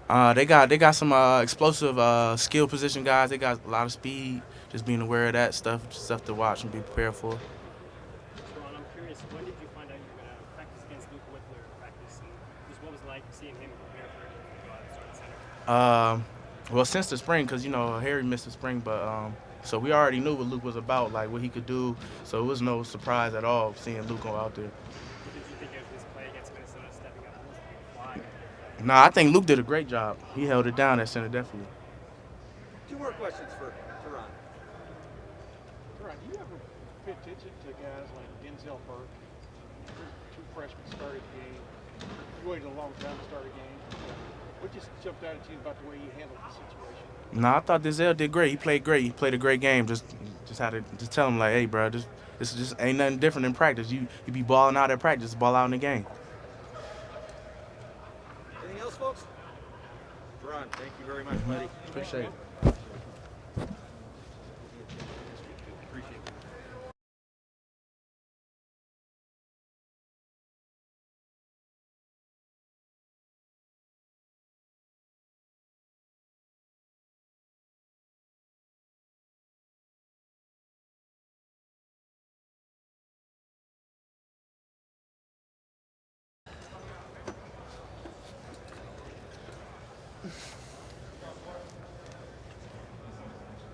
They got some explosive skill position guys. They got a lot of speed. Just being aware of that stuff to watch and be prepared for. Ron, I'm curious, when did you find out you were going to practice against Luke Whitler in practice? And just what was it like seeing him prepare for it to go out and start at center? Um, well, since the spring, because Harry missed the spring, but so we already knew what Luke was about, like what he could do. So it was no surprise at all seeing Luke go out there. What did you think of his play against Minnesota, stepping up and just being fly? Nah, I think Luke did a great job. He held it down at center definitely. Two more questions for Ron. Ron, do you ever pay attention to guys like Denzel Burke? Two freshmen started the game. You waited a long time to start a game. What just jumped out at you about the way he handled the situation? Nah, I thought Denzel did great. He played great. He played a great game. Just had to just tell him like, hey, bro, this just ain't nothing different in practice. You be balling out at practice, ball out in the game. Anything else, folks? Ron, thank you very much, buddy. Appreciate it. Appreciate it.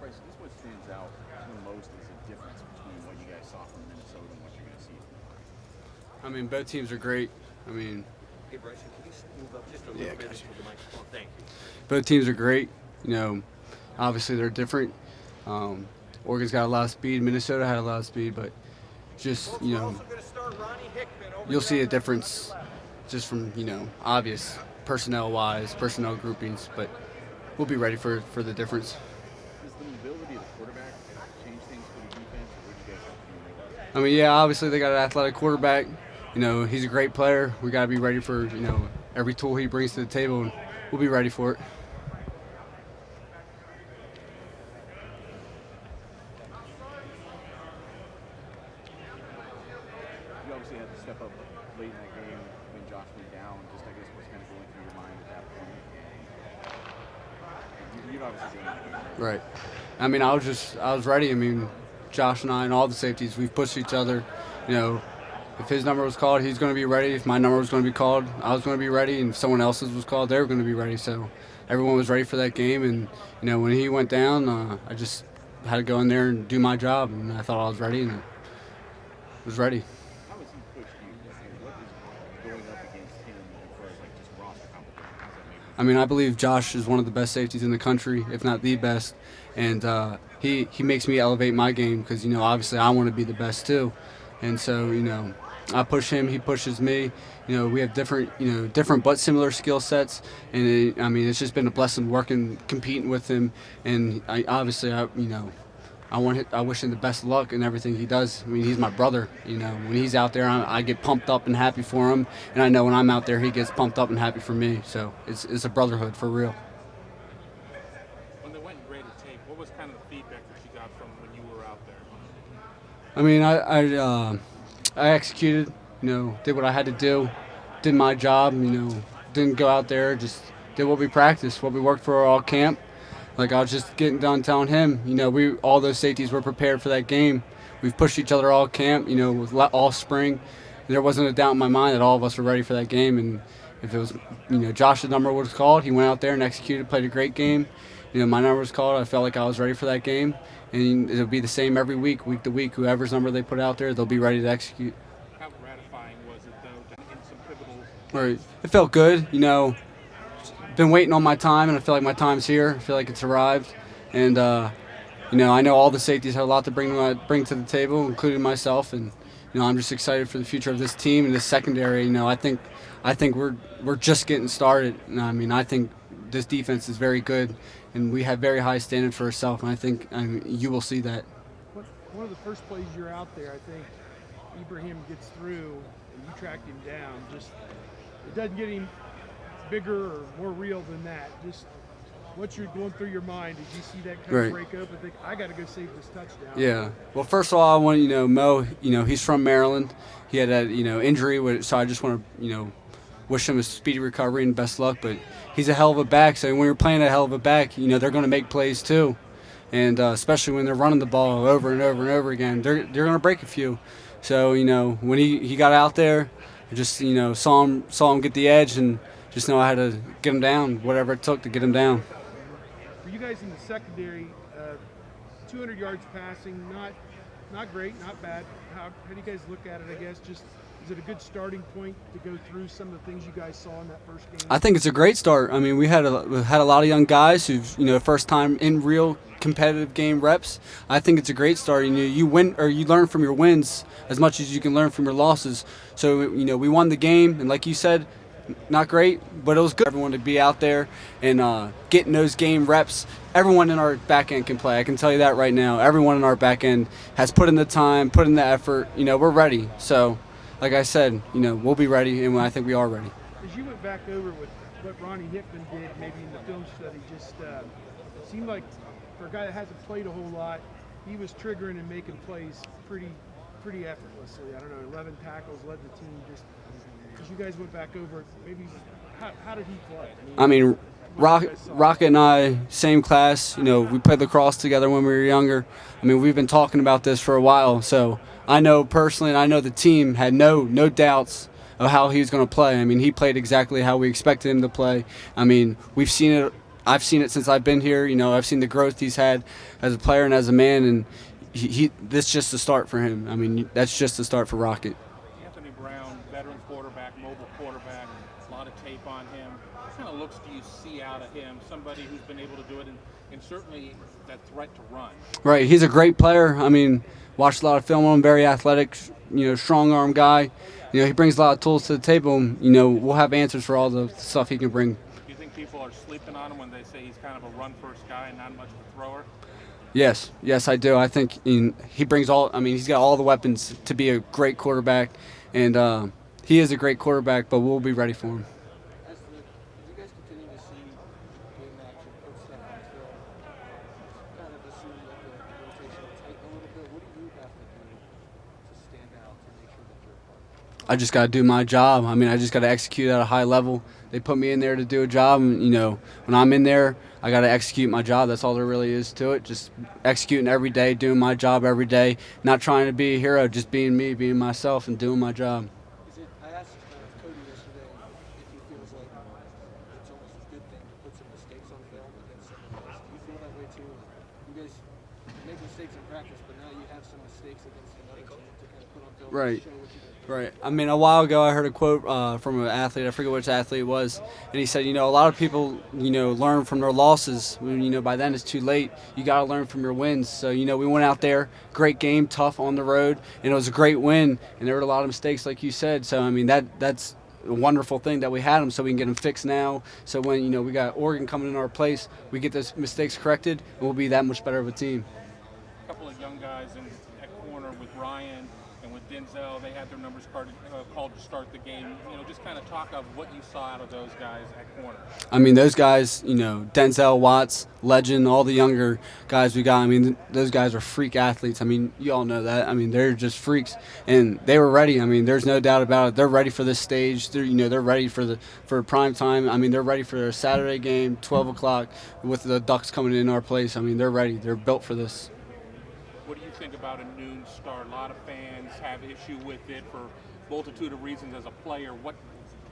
Bryce, this is what stands out the most is the difference between what you guys saw from Minnesota and what you're going to see. I mean, both teams are great. I mean, Hey, Bryson, can you move up just a Yeah, little bit gotcha. with the microphone? Thank you. both teams are great. You know, obviously they're different. Oregon's got a lot of speed. Minnesota had a lot of speed, but just Folks, you we're know, also going to start Ronnie Hickman over you'll see there a on the difference left. just from obvious personnel-wise, personnel groupings. But we'll be ready for the difference. Does the mobility of the quarterback change things for the defense, or what do you guys have to do? I mean, yeah, obviously they got an athletic quarterback. You know, he's a great player. We got to be ready for every tool he brings to the table, and we'll be ready for it. You obviously had to step up late in that game when Josh went down. Just, I guess, what's kind of going through your mind at that point? You'd obviously seen that. Right. I mean, I was ready. I mean, Josh and I and all the safeties, we've pushed each other. You know, if his number was called, he's going to be ready. If my number was going to be called, I was going to be ready. And if someone else's was called, they were going to be ready. So everyone was ready for that game. And, when he went down, I just had to go in there and do my job. And I thought I was ready, and I was ready. How has he pushed you? What is going up against him as far as like just roster competition? How's that made you? I mean, I believe Josh is one of the best safeties in the country, if not the best, and he makes me elevate my game because obviously I want to be the best too, and so I push him, he pushes me. We have different but similar skill sets, and I mean it's just been a blessing working, competing with him, and I wish him the best luck in everything he does. I mean, he's my brother. When he's out there, I get pumped up and happy for him, and I know when I'm out there, he gets pumped up and happy for me. So it's a brotherhood for real. When they went and graded tape, what was kind of the feedback that you got from when you were out there? I mean, I executed. Did what I had to do, did my job. Didn't go out there, just did what we practiced, what we worked for all camp. Like I was just getting done telling him, we all those safeties were prepared for that game. We've pushed each other all camp, with all spring. There wasn't a doubt in my mind that all of us were ready for that game. And if it was, Josh's number was called, he went out there and executed, played a great game. My number was called. I felt like I was ready for that game, and it'll be the same every week to week. Whoever's number they put out there, they'll be ready to execute. How gratifying was it, though, in some pivotal Right. It felt good, Been waiting on my time, and I feel like my time's here. I feel like it's arrived, and I know all the safeties have a lot to bring to the table, including myself, and I'm just excited for the future of this team and this secondary. I think we're just getting started. I mean, I think this defense is very good, and we have very high standards for ourselves, and I think you will see that. One of the first plays you're out there, I think Ibrahim gets through and you tracked him down. Just it doesn't get any bigger or more real than that. Just what's going through your mind as you see that kind Right. of break up and think, I got to go save this touchdown. Yeah. Well, first of all, I want Mo. He's from Maryland. He had that injury, so I just want to wish him a speedy recovery and best luck. But he's a hell of a back. So when you're playing a hell of a back, they're going to make plays too. And especially when they're running the ball over and over and over again, they're going to break a few. So when he got out there, I just saw him get the edge and just know I had to get him down, whatever it took to get him down. For you guys in the secondary, 200 yards passing, not great, not bad. How do you guys look at it? I guess just is it a good starting point to go through some of the things you guys saw in that first game? I think it's a great start. I mean, we had a lot of young guys who've first time in real competitive game reps. I think it's a great start. You win or you learn from your wins as much as you can learn from your losses. So we won the game, and like you said, not great, but it was good. Everyone to be out there and getting those game reps. Everyone in our back end can play. I can tell you that right now. Everyone in our back end has put in the time, put in the effort. We're ready. So, like I said, we'll be ready, and I think we are ready. As you went back over with what Ronnie Hickman did, maybe in the film study, just seemed like for a guy that hasn't played a whole lot, he was triggering and making plays pretty effortlessly. I don't know, 11 tackles, led the team. Just as you guys went back over, maybe how did he play? I mean, Rocket and I, same class. We played lacrosse together when we were younger. I mean, we've been talking about this for a while. So I know personally, and I know the team had no doubts of how he was going to play. I mean, he played exactly how we expected him to play. I mean, we've seen it. I've seen it since I've been here. I've seen the growth he's had as a player and as a man, and this is just the start for him. I mean, that's just the start for Rocket. Anthony Brown, veteran quarterback, mobile quarterback, a lot of tape on him. What kind of looks do you see out of him? Somebody who's been able to do it, and certainly that threat to run. Right, he's a great player. I mean, watched a lot of film on him, very athletic, strong arm guy. He brings a lot of tools to the table. We'll have answers for all the stuff he can bring. Do you think people are sleeping on him when they say he's kind of a run-first guy and not much of a thrower? Yes, I do. I think he brings all. I mean, he's got all the weapons to be a great quarterback, and he is a great quarterback. But we'll be ready for him. As you guys continue to see game action, put stuff on film, kind of assume that the rotation will tighten a little bit. What do you have to do to stand out to make sure that you're a part? I just got to do my job. I mean, I just got to execute at a high level. They put me in there to do a job, and when I'm in there, I got to execute my job. That's all there really is to it. Just executing every day, doing my job every day, not trying to be a hero, just being me, being myself, and doing my job. I asked Cody yesterday if he feels like it's almost a good thing to put some mistakes on film against someone else. Do you feel that way too? You guys make mistakes in practice, but now you have some mistakes against another team to kind of put on film Right. and show what you did. Right. I mean, a while ago I heard a quote from an athlete. I forget which athlete it was, and he said, a lot of people, learn from their losses. When, by then it's too late. You got to learn from your wins. So, we went out there, great game, tough on the road, and it was a great win. And there were a lot of mistakes, like you said. So, I mean, that's a wonderful thing that we had them, so we can get them fixed now. So when we got Oregon coming in our place, we get those mistakes corrected, and we'll be that much better of a team. A couple of young guys at corner with Ryan and with Denzel, they had their numbers called to start the game. Just kind of talk of what you saw out of those guys at corner. I mean, those guys, Denzel, Watts, Legend, all the younger guys we got. I mean, those guys are freak athletes. I mean, you all know that. I mean, they're just freaks, and they were ready. I mean, there's no doubt about it. They're ready for this stage. They're ready for prime time. I mean, they're ready for their Saturday game, 12 o'clock, with the Ducks coming in our place. I mean, they're ready. They're built for this. What do you think about a noon start? A lot of fans have issue with it for multitude of reasons as a player. What,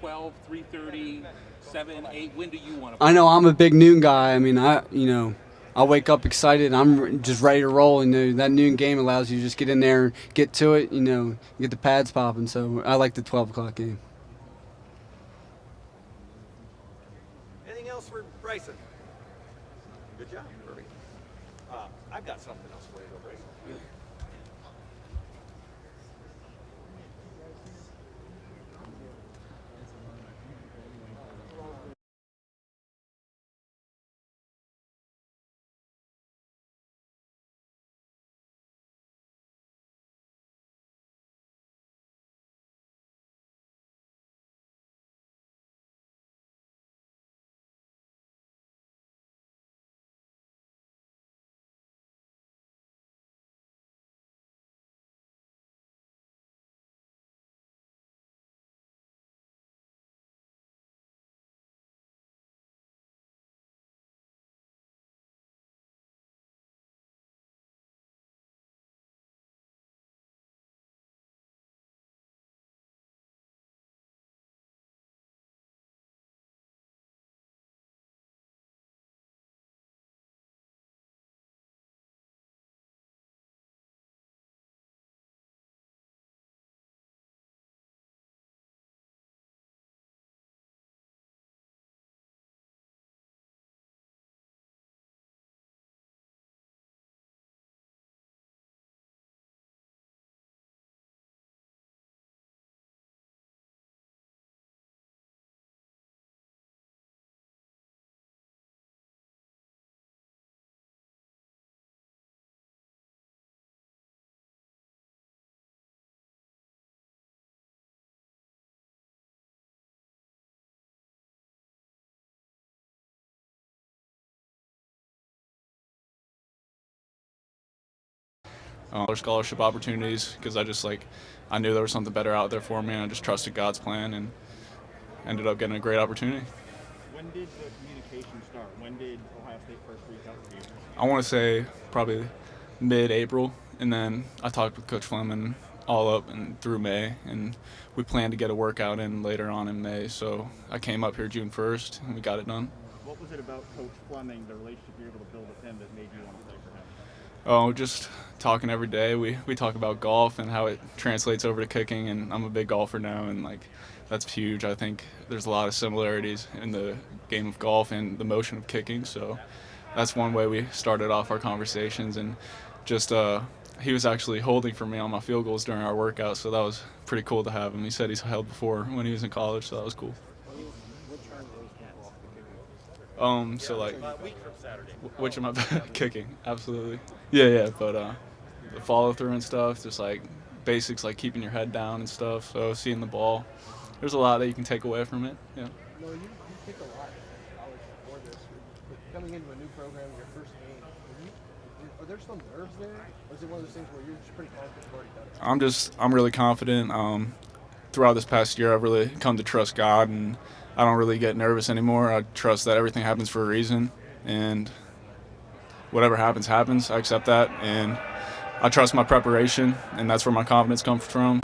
12, 3:30, 7, 8? When do you want to play? I know I'm a big noon guy. I mean, I wake up excited. I'm just ready to roll. And that noon game allows you to just get in there, get to it. Get the pads popping. So I like the 12 o'clock game. Anything else for Bryson? Good job, Kirby. I've got something else for you, though, Bryson. scholarship opportunities because I knew there was something better out there for me, and I just trusted God's plan and ended up getting a great opportunity. When did the communication start? When did Ohio State first reach out to you? I want to say probably mid-April, and then I talked with Coach Fleming all up and through May, and we planned to get a workout in later on in May. So I came up here June 1st, and we got it done. What was it about Coach Fleming, the relationship you were able to build with him, that made you want to play for him? Oh, just talking every day. We talk about golf and how it translates over to kicking, and I'm a big golfer now, and that's huge. I think there's a lot of similarities in the game of golf and the motion of kicking, so that's one way we started off our conversations. And just he was actually holding for me on my field goals during our workout, so that was pretty cool to have him. He said he's held before when he was in college, so that was cool. Week from Saturday. Which am I kicking? Absolutely. Yeah, but the follow through and stuff, just basics like keeping your head down and stuff. So seeing the ball, there's a lot that you can take away from it. Yeah. No, you kicked a lot in college before this. But coming into a new program, your first game, are there some nerves there? Or is it one of those things where you're just pretty confident you've already done it? I'm really confident. Throughout this past year, I've really come to trust God, and I don't really get nervous anymore. I trust that everything happens for a reason, and whatever happens, happens. I accept that, and I trust my preparation, and that's where my confidence comes from.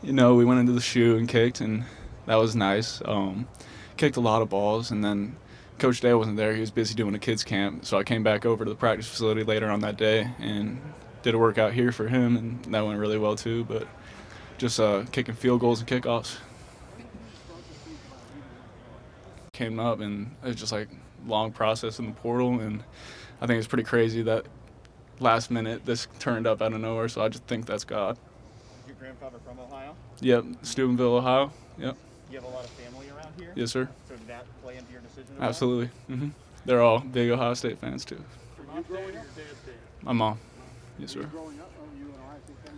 We went into the shoe and kicked, and that was nice. Kicked a lot of balls, and then Coach Day wasn't there. He was busy doing a kids camp, so I came back over to the practice facility later on that day and did a workout here for him, and that went really well too. But just kicking field goals and kickoffs. Came up, and it was just long process in the portal, and I think it's pretty crazy that last minute this turned up out of nowhere, so I just think that's God. Is your grandfather from Ohio? Yep, Steubenville, Ohio. Yep. You have a lot of family around here? Yes, sir. So did that play into your decision at all? Absolutely. They're all big Ohio State fans too. From your growing up, dad's dad. My mom. Yes, sir. Growing up, were you an Ohio State fan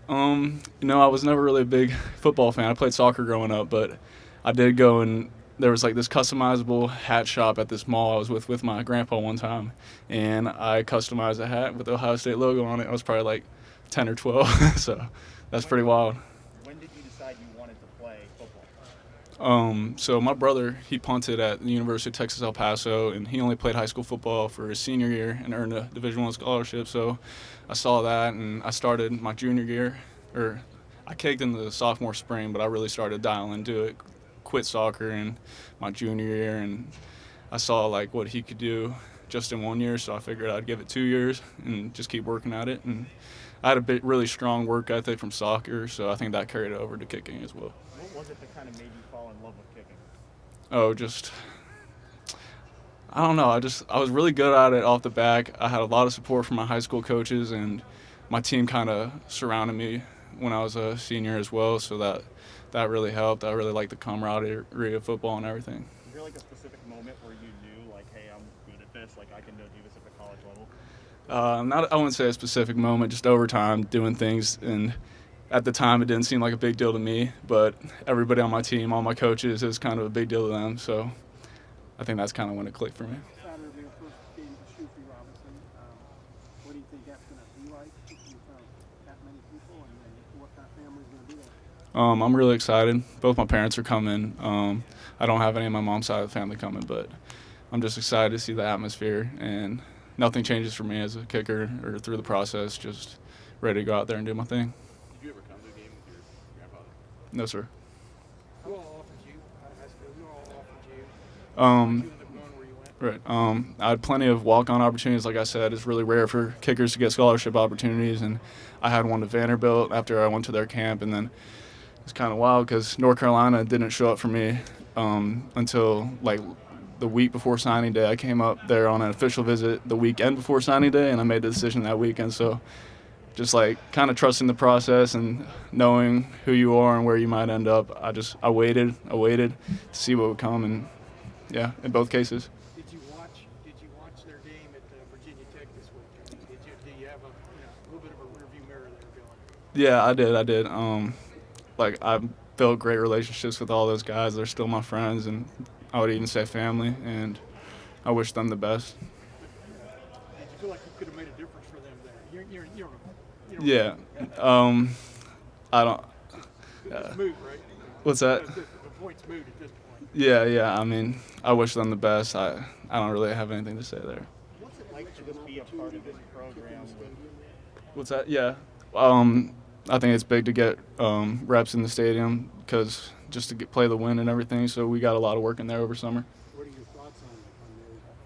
growing up? I was never really a big football fan. I played soccer growing up, but I did go, and there was this customizable hat shop at this mall I was with my grandpa one time, and I customized a hat with the Ohio State logo on it. I was probably 10 or 12, so that's pretty wild. When did you decide you wanted to play football? So my brother, he punted at the University of Texas El Paso, and he only played high school football for his senior year and earned a Division I scholarship. So I saw that, and I started my junior year, or I kicked in the sophomore spring, but I really started dialing into it. Quit soccer in my junior year, and I saw what he could do just in 1 year, so I figured I'd give it 2 years and just keep working at it. And I had a really strong work ethic from soccer, so I think that carried over to kicking as well. What was it that kind of made you fall in love with kicking? I don't know. I was really good at it off the back. I had a lot of support from my high school coaches, and my team kind of surrounded me when I was a senior as well, so that really helped. I really liked the camaraderie of football and everything. Is there a specific moment where you knew, hey, I'm good at this, I can do this at the college level? I wouldn't say a specific moment, just over time doing things, and at the time it didn't seem like a big deal to me, but everybody on my team, all my coaches, is kind of a big deal to them, so I think that's kind of when it clicked for me. Saturday, your first game to shoot for Robinson. What do you think that's going to be like in front of that many people, and what kind of family is going to be there? I'm really excited. Both my parents are coming. I don't have any of my mom's side of the family coming, but I'm just excited to see the atmosphere, and nothing changes for me as a kicker or through the process, just ready to go out there and do my thing. Did you ever come to a game with your grandfather? No, sir. Who all offered you out of high school? Who all offered you? You ended up going where you went. Right. I had plenty of walk-on opportunities. Like I said, it's really rare for kickers to get scholarship opportunities, and I had one to Vanderbilt after I went to their camp, and then it's kind of wild because North Carolina didn't show up for me until the week before signing day. I came up there on an official visit the weekend before signing day, and I made the decision that weekend. So just kind of trusting the process and knowing who you are and where you might end up. I waited to see what would come, and yeah, in both cases. Did you watch their game at Virginia Tech this week? Do you have a little bit of a rearview mirror there going? Yeah, I did. I built great relationships with all those guys. They're still my friends, and I would even say family, and I wish them the best. Did you feel like you could have made a difference for them there? You're on a Yeah. I don't. It's moot, right? What's that? The point's moot at this point. Yeah. I mean, I wish them the best. I don't really have anything to say there. What's it like to just be a part of this program? What's that? Yeah. I think it's big to get reps in the stadium because just to play the win and everything. So we got a lot of work in there over summer. What are your thoughts on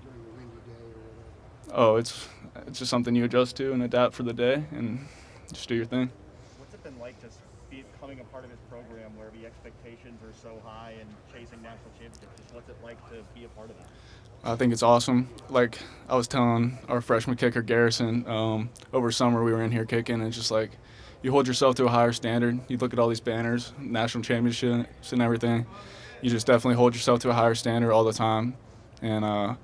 during a windy day or whatever? Oh, it's just something you adjust to and adapt for the day and just do your thing. What's it been like just becoming a part of this program where the expectations are so high and chasing national championships? Just what's it like to be a part of that? I think it's awesome. Like I was telling our freshman kicker Garrison, over summer we were in here kicking, and it's just like you hold yourself to a higher standard. You look at all these banners, national championships and everything. You just definitely hold yourself to a higher standard all the time, and I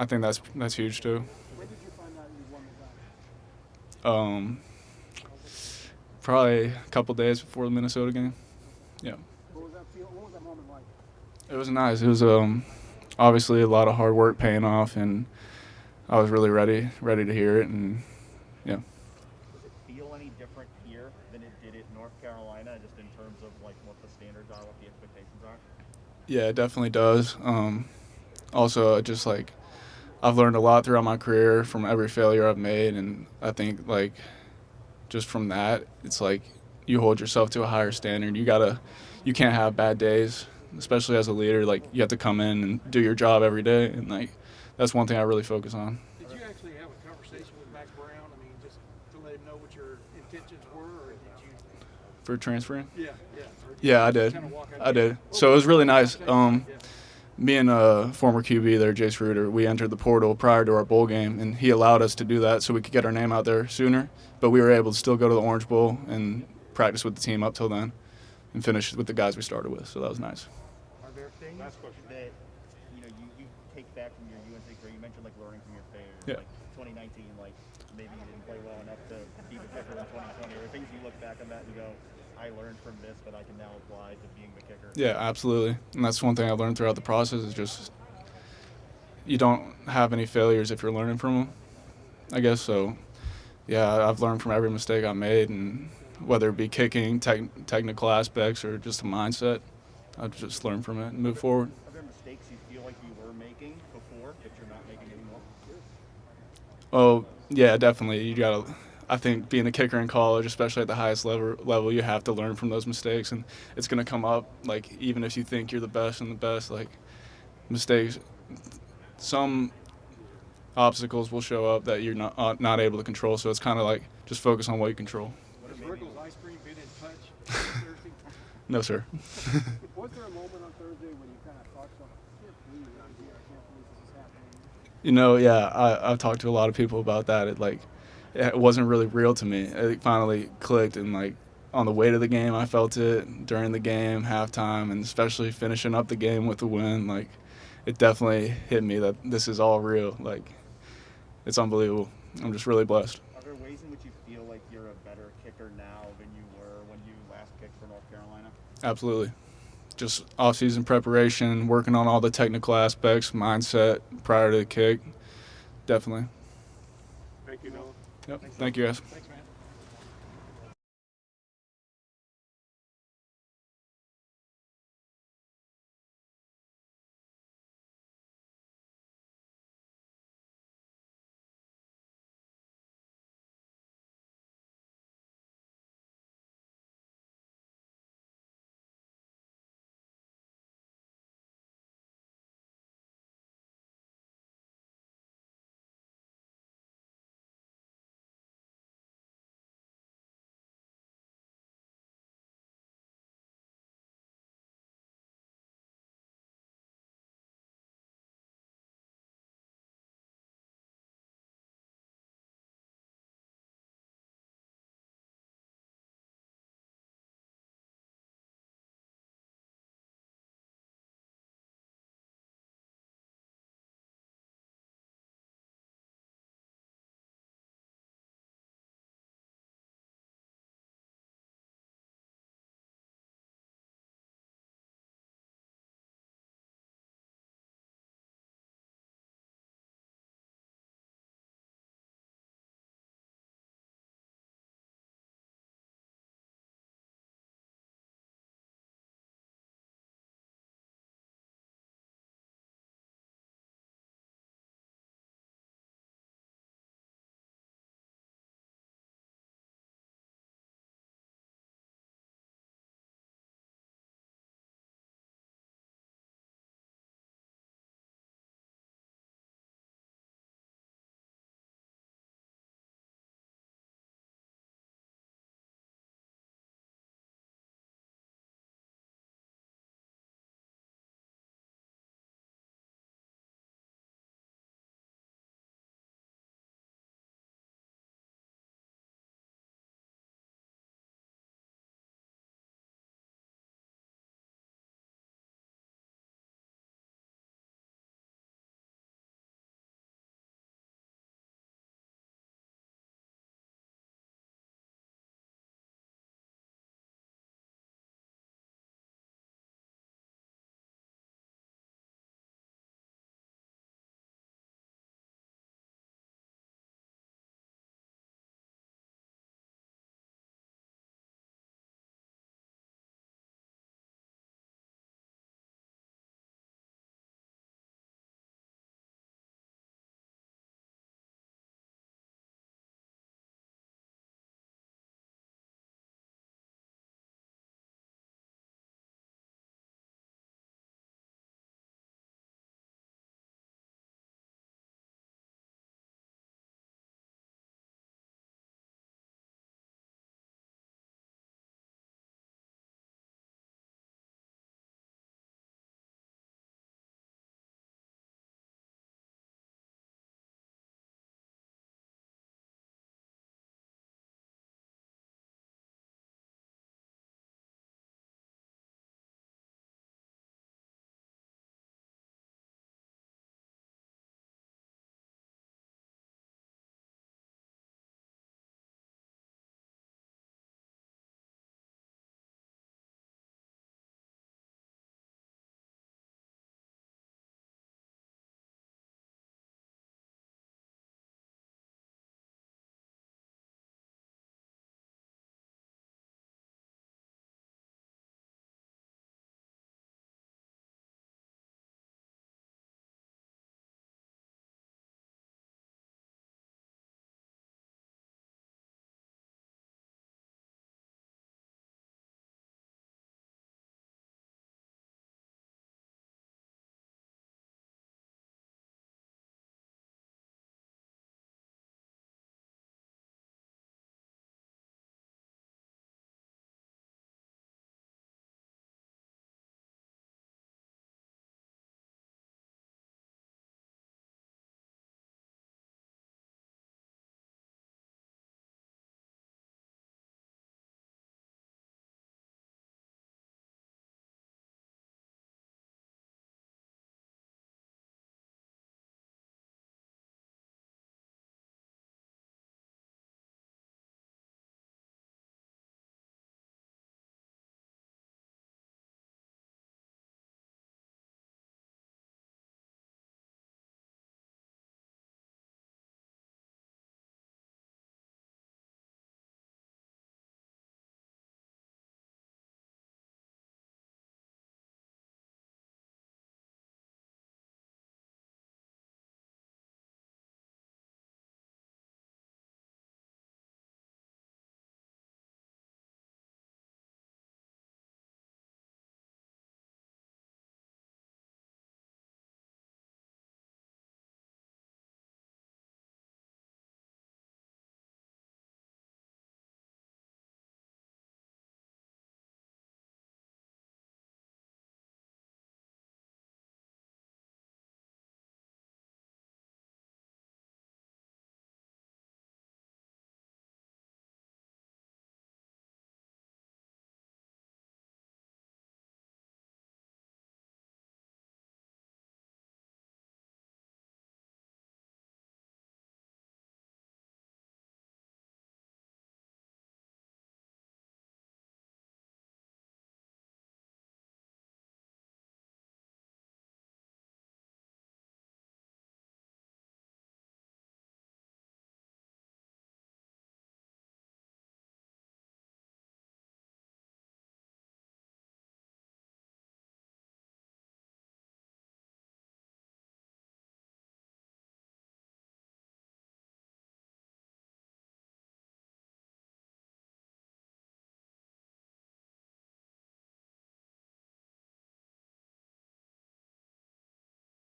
think that's huge too. When did you find out you won the battle? Probably a couple days before the Minnesota game. Yeah. What was that feel? What was that moment like? It was nice. It was obviously a lot of hard work paying off, and I was really ready to hear it, and yeah. Does it feel any different here than it did at North Carolina, just in terms of like what the standards are, what the expectations are? Yeah, it definitely does. Also, just like I've learned a lot throughout my career from every failure I've made, and I think like just from that, it's like you hold yourself to a higher standard. You can't have bad days, especially as a leader. Like you have to come in and do your job every day, and like that's one thing I really focus on. Did you actually have a conversation with Mac Brown? I mean, just to let him know what your intentions were, or did you? For transferring? Yeah. Yeah, I did. I did. So it was really nice. Me and a former QB there, Jace Reuter, we entered the portal prior to our bowl game, and he allowed us to do that so we could get our name out there sooner. But we were able to still go to the Orange Bowl and practice with the team up till then and finish with the guys we started with. So that was nice. Are there things that you take back from your UNC career? You mentioned like learning from your failures. Yeah. Like 2019, like maybe you didn't play well enough to be the kicker in 2020. Are there things you look back on that and go, I learned from this, but I can now apply to being the kicker? Yeah, absolutely. And that's one thing I learned throughout the process is just you don't have any failures if you're learning from them, I guess. So, yeah, I've learned from every mistake I made, and whether it be kicking, technical aspects, or just a mindset, I've just learned from it and move forward. Are there mistakes you feel like you were making before that you're not making anymore? Oh, yeah, definitely. I think being a kicker in college, especially at the highest level, you have to learn from those mistakes, and it's going to come up. Like even if you think you're the best and the best, like mistakes, some obstacles will show up that you're not able to control. So it's kind of like just focus on what you control. Has Rickles ice cream been in touch Thursday? No, sir. Was there a moment on Thursday when you kind of thought something? I can't believe I'm here. I can't believe this is happening. Yeah, I've talked to a lot of people about that. It wasn't really real to me. It finally clicked, and like on the way to the game, I felt it during the game, halftime, and especially finishing up the game with the win. Like, it definitely hit me that this is all real. Like, it's unbelievable. I'm just really blessed. Are there ways in which you feel like you're a better kicker now than you were when you last kicked for North Carolina? Absolutely. Just off-season preparation, working on all the technical aspects, mindset prior to the kick. Definitely. Thank you, Noah. Yep. Thank you, guys. Thanks, man.